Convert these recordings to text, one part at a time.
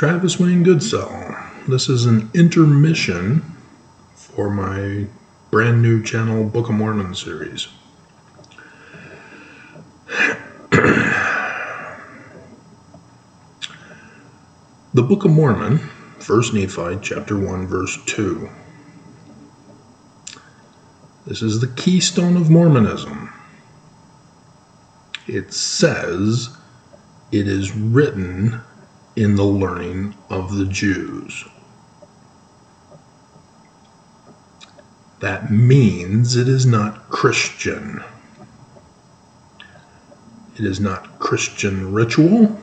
Travis Wayne Goodsell. This is an intermission for my brand new channel Book of Mormon series. The Book of Mormon, 1 Nephi, chapter 1, verse 2. This is the keystone of Mormonism. It says it is written in the learning of the Jews. That means it is not Christian. It is not Christian ritual.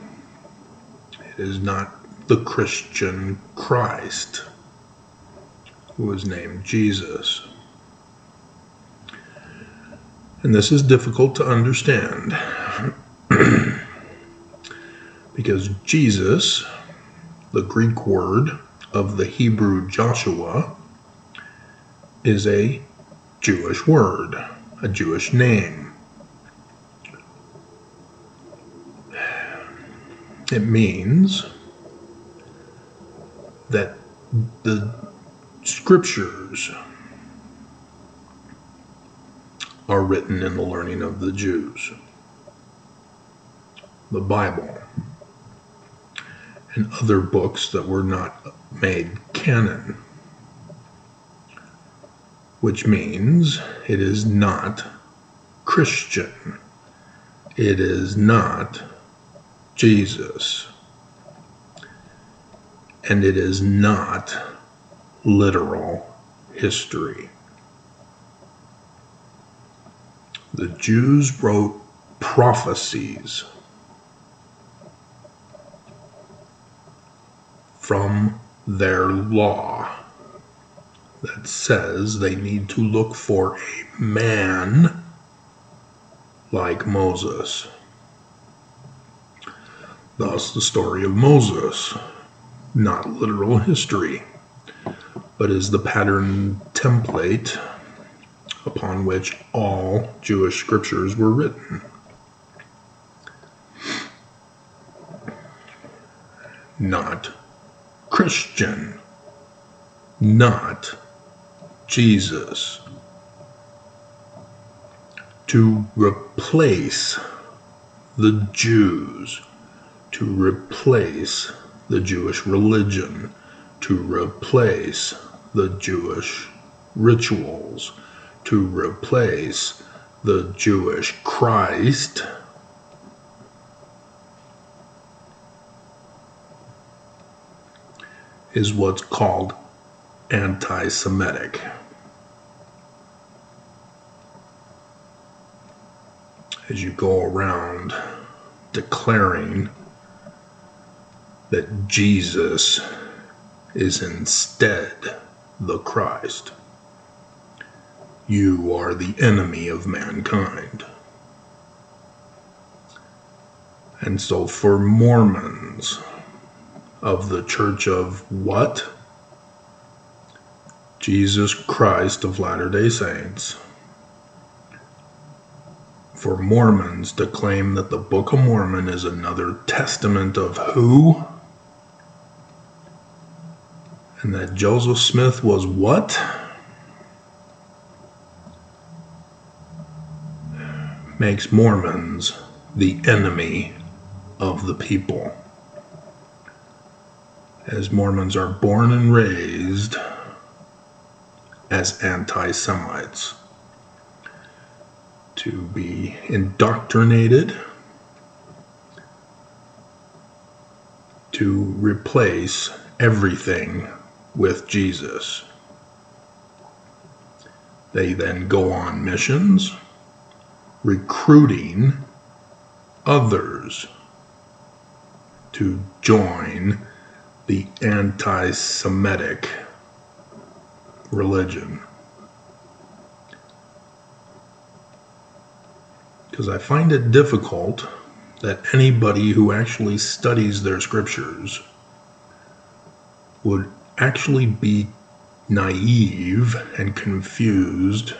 It is not the Christian Christ, who is named Jesus. And this is difficult to understand because Jesus, the Greek word of the Hebrew Joshua, is a Jewish word, a Jewish name. It means that the scriptures are written in the learning of the Jews. The Bible and other books that were not made canon, which means it is not Christian. It is not Jesus. And it is not literal history. The Jews wrote prophecies from their law that says they need to look for a man like Moses. Thus, the story of Moses, not literal history, but is the pattern template upon which all Jewish scriptures were written. Not Christian, not Jesus. To replace the Jews, to replace the Jewish religion, to replace the Jewish rituals, to replace the Jewish Christ, is what's called anti-Semitic. As you go around declaring that Jesus is instead the Christ, you are the enemy of mankind. And so for Mormons of the Church of what? Jesus Christ of Latter-day Saints. For Mormons to claim that the Book of Mormon is another testament of who? And that Joseph Smith was what? Makes Mormons the enemy of the people. As Mormons are born and raised as anti-Semites, to be indoctrinated to replace everything with Jesus. They then go on missions, recruiting others to join the anti-Semitic religion. Because I find it difficult that anybody who actually studies their scriptures would actually be naive and confused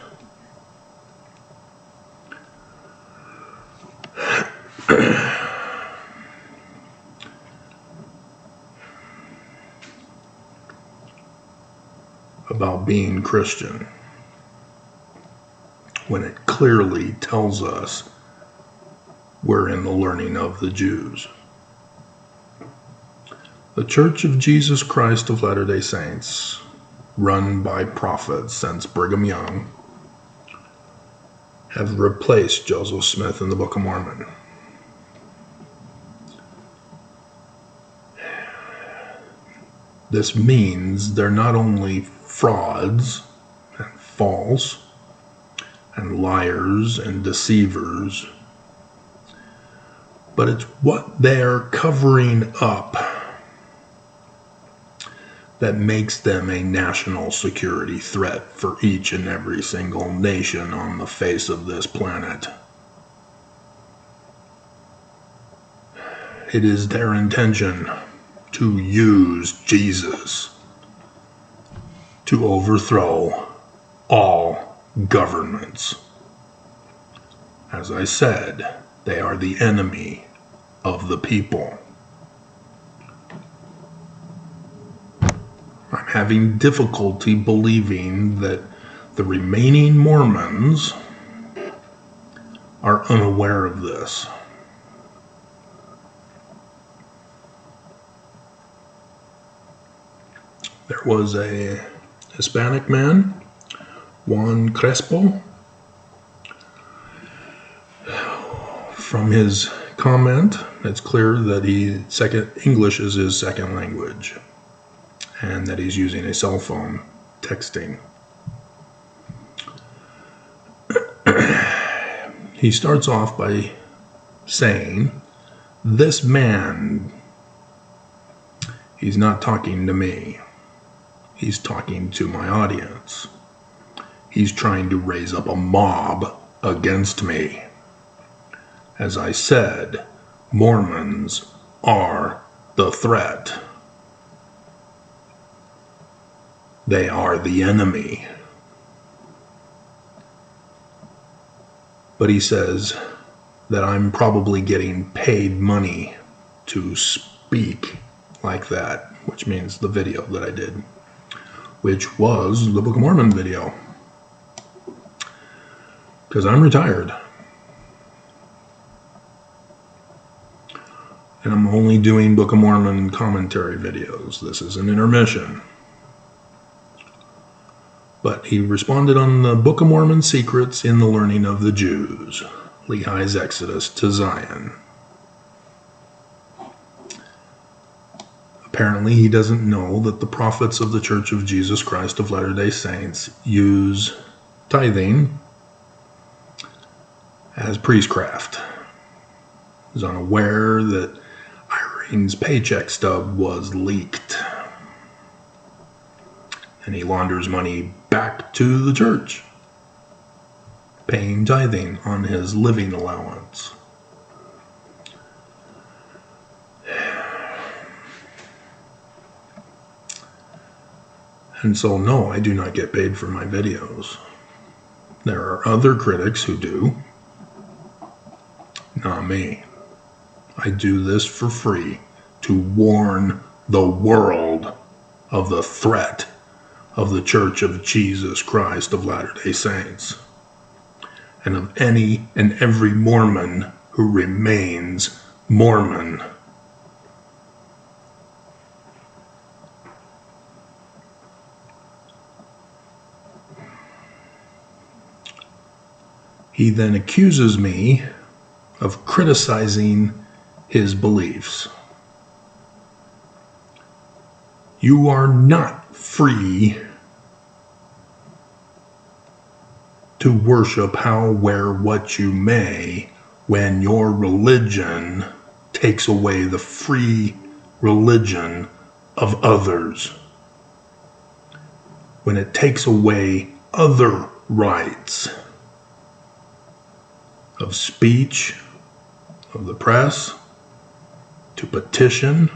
about being Christian when it clearly tells us we're in the learning of the Jews? The Church of Jesus Christ of Latter-day Saints, run by prophets since Brigham Young, have replaced Joseph Smith in the Book of Mormon. This means they're not only frauds and false and liars and deceivers, but it's what they're covering up that makes them a national security threat for each and every single nation on the face of this planet. It is their intention to use Jesus to overthrow all governments. As I said, they are the enemy of the people. I'm having difficulty believing that the remaining Mormons are unaware of this. There was a Hispanic man, Juan Crespo. From his comment, it's clear that English is his second language, and that he's using a cell phone texting. He starts off by saying, "This man, he's not talking to me. He's talking to my audience. He's trying to raise up a mob against me. As I said, Mormons are the threat. They are the enemy." But he says that I'm probably getting paid money to speak like that, which means the video that I did, which was the Book of Mormon video, because I'm retired. And I'm only doing Book of Mormon commentary videos. This is an intermission. But he responded on the Book of Mormon secrets in the learning of the Jews, Lehi's Exodus to Zion. Apparently he doesn't know that the prophets of the Church of Jesus Christ of Latter-day Saints use tithing as priestcraft. He's unaware that Irene's paycheck stub was leaked, and he launders money back to the church, paying tithing on his living allowance. And so, no, I do not get paid for my videos. There are other critics who do. Not me. I do this for free to warn the world of the threat of the Church of Jesus Christ of Latter-day Saints, and of any and every Mormon who remains Mormon. He then accuses me of criticizing his beliefs. You are not free to worship how, where, what you may when your religion takes away the free religion of others. When it takes away other rights of speech, of the press, to petition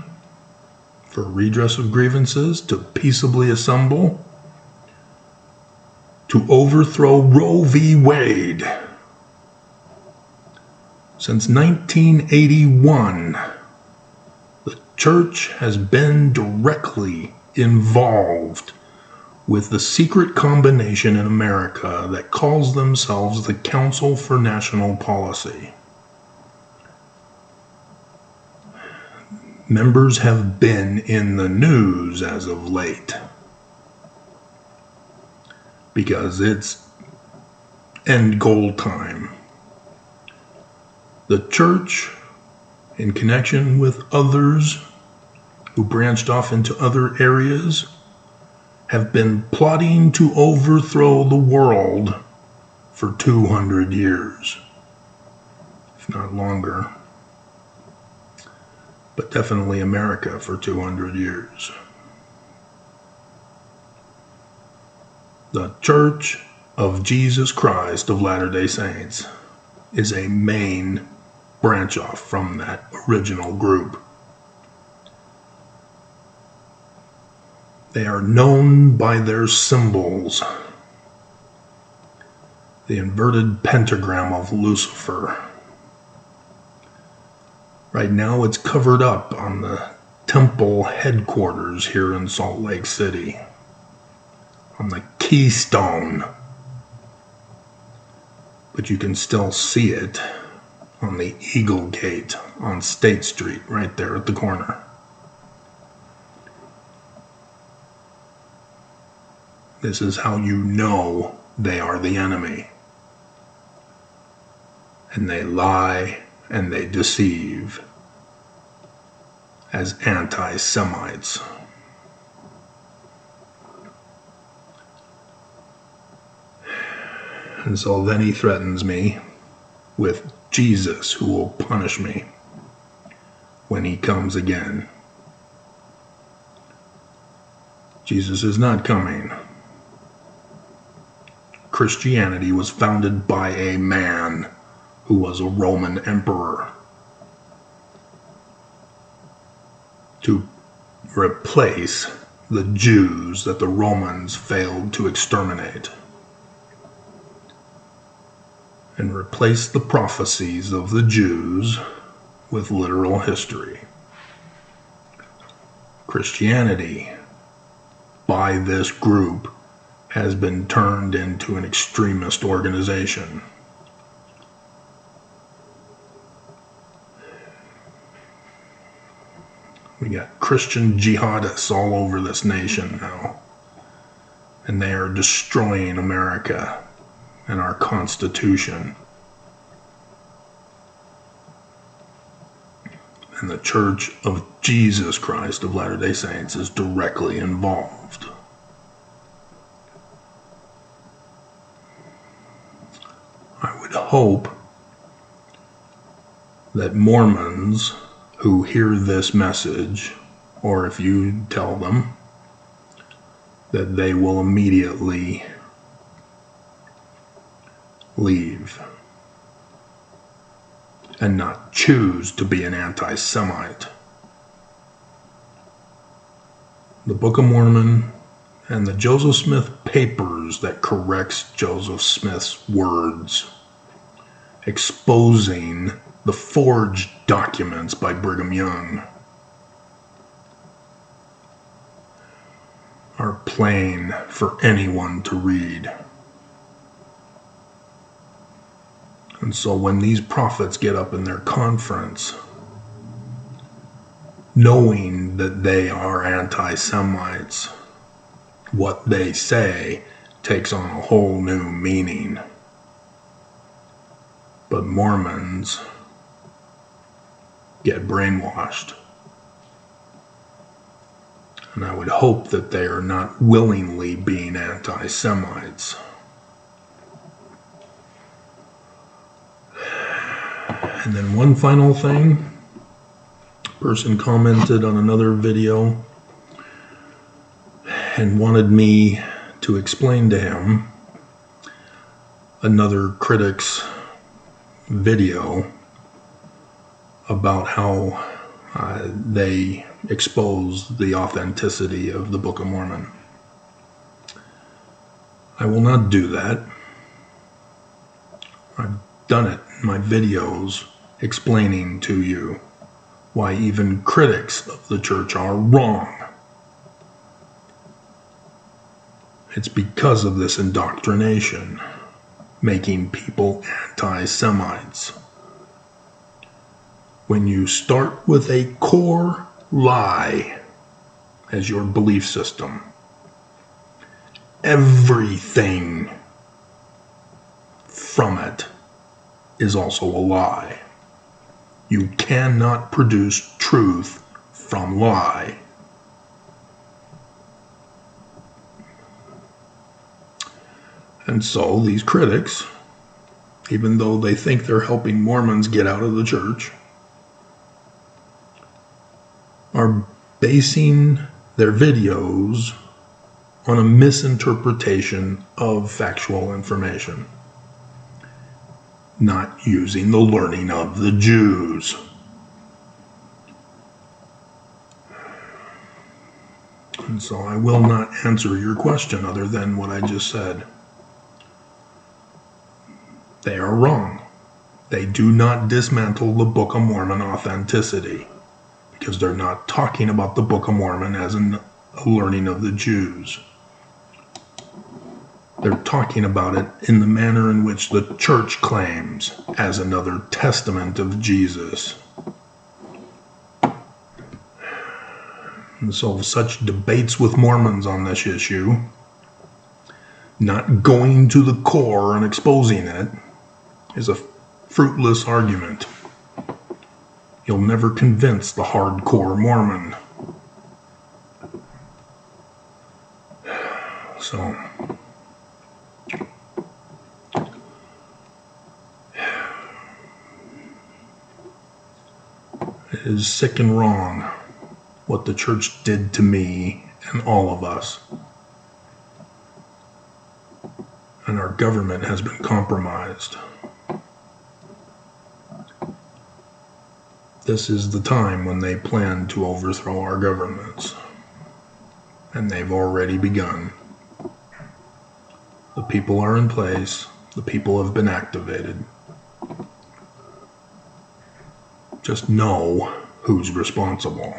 for redress of grievances, to peaceably assemble, to overthrow Roe v. Wade. Since 1981, the church has been directly involved with the secret combination in America that calls themselves the Council for National Policy. Members have been in the news as of late because it's end goal time. The church, in connection with others who branched off into other areas, have been plotting to overthrow the world for 200 years, if not longer, but definitely America for 200 years. The Church of Jesus Christ of Latter-day Saints is a main branch off from that original group. They are known by their symbols. The inverted pentagram of Lucifer. Right now it's covered up on the temple headquarters here in Salt Lake City, on the keystone. But you can still see it on the Eagle Gate on State Street, right there at the corner. This is how you know they are the enemy. And they lie and they deceive as anti-Semites. And so then he threatens me with Jesus, who will punish me when he comes again. Jesus is not coming. Christianity was founded by a man who was a Roman emperor to replace the Jews that the Romans failed to exterminate, and replace the prophecies of the Jews with literal history. Christianity, by this group, has been turned into an extremist organization. We got Christian jihadists all over this nation now, and they are destroying America and our Constitution. And the Church of Jesus Christ of Latter-day Saints is directly involved. I would hope that Mormons who hear this message, or if you tell them, that they will immediately leave and not choose to be an anti-Semite. The Book of Mormon and the Joseph Smith papers that corrects Joseph Smith's words, exposing the forged documents by Brigham Young, are plain for anyone to read. And so when these prophets get up in their conference, knowing that they are anti-Semites, what they say takes on a whole new meaning. But Mormons get brainwashed. And I would hope that they are not willingly being anti-Semites. And then one final thing. A person commented on another video and wanted me to explain to him another critic's video about how they expose the authenticity of the Book of Mormon. I will not do that. I've done it in my videos explaining to you why even critics of the church are wrong. It's because of this indoctrination, making people anti-Semites. When you start with a core lie as your belief system, everything from it is also a lie. You cannot produce truth from lie. And so these critics, even though they think they're helping Mormons get out of the church, are basing their videos on a misinterpretation of factual information, not using the learning of the Jews. And so I will not answer your question other than what I just said. They are wrong. They do not dismantle the Book of Mormon authenticity, because they're not talking about the Book of Mormon as a learning of the Jews. They're talking about it in the manner in which the church claims, as another testament of Jesus. And so such debates with Mormons on this issue, not going to the core and exposing it, is a fruitless argument. You'll never convince the hardcore Mormon. So, it is sick and wrong what the church did to me and all of us. And our government has been compromised. This is the time when they plan to overthrow our governments. And they've already begun. The people are in place. The people have been activated. Just know who's responsible.